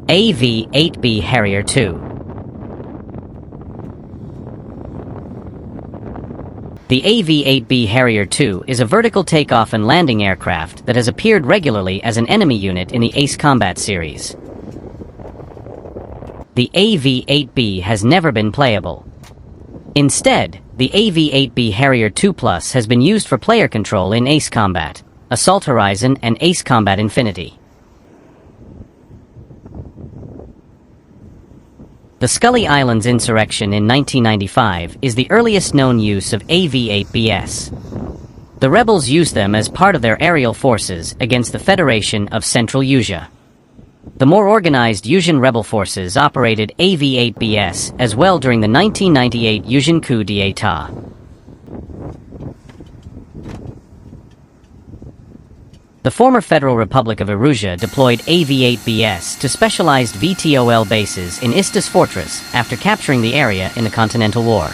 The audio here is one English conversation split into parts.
AV-8B Harrier II. The AV-8B Harrier II is a vertical takeoff and landing aircraft that has appeared regularly as an enemy unit in the Ace Combat series. The AV-8B has never been playable. Instead, the AV-8B Harrier II Plus has been used for player control in Ace Combat, Assault Horizon, and Ace Combat Infinity. The Scully Islands insurrection in 1995 is the earliest known use of AV-8Bs. The rebels used them as part of their aerial forces against the Federation of Central Asia. The more organized Yuezhan rebel forces operated AV-8Bs as well during the 1998 Yuezhan coup d'état. The former Federal Republic of Eurasia deployed AV-8Bs to specialized VTOL bases in Istus Fortress after capturing the area in the Continental War.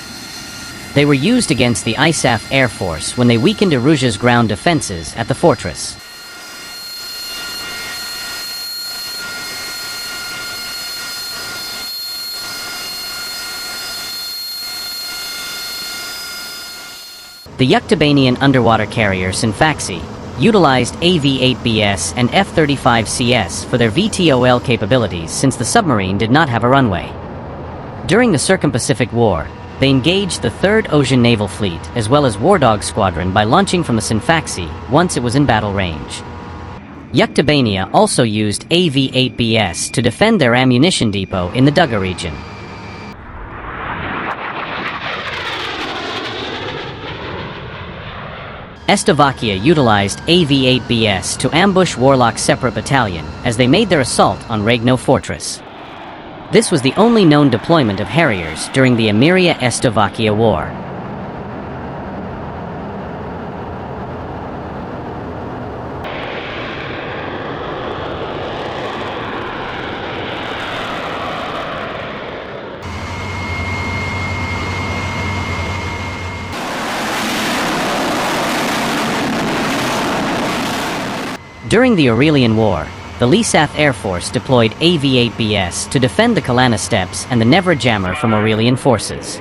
They were used against the ISAF Air Force when they weakened Eurasia's ground defenses at the fortress. The Yuktobanian underwater carrier Sinfaxi utilized AV-8Bs and F-35CS for their VTOL capabilities since the submarine did not have a runway. During the Circum-Pacific War, they engaged the 3rd Ocean Naval Fleet as well as War Dog Squadron by launching from the Sinfaxi once it was in battle range. Yuktobania also used AV-8Bs to defend their ammunition depot in the Duga region. Slovakia utilized AV-8Bs to ambush Warlock's separate battalion as they made their assault on Regno Fortress. This was the only known deployment of Harriers during the Emiria-Slovakia War. During the Aurelian War, the Lisaf Air Force deployed AV-8Bs to defend the Kalana Steppes and the Nevra Jammer from Aurelian forces.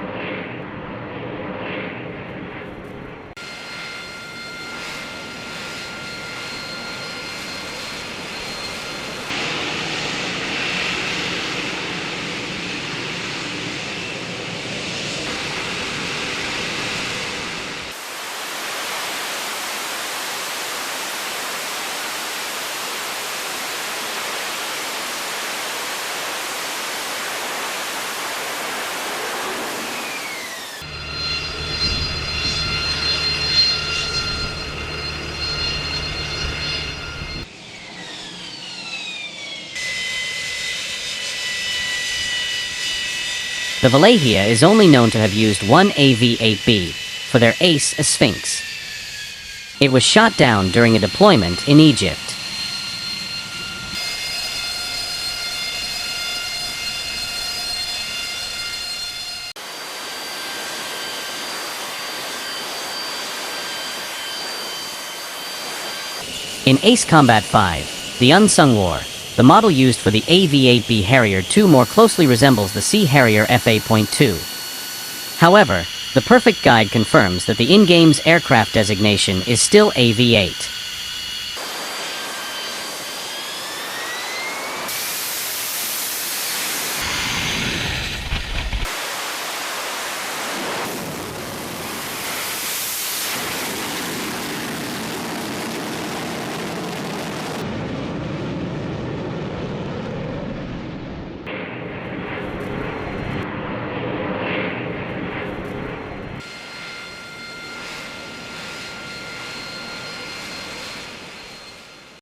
The Valahia is only known to have used one AV-8B for their Ace Sphinx. It was shot down during a deployment in Egypt. In Ace Combat 5, The Unsung War, the model used for the AV-8B Harrier II more closely resembles the Sea Harrier FA.2. However, the perfect guide confirms that the in-game's aircraft designation is still AV-8.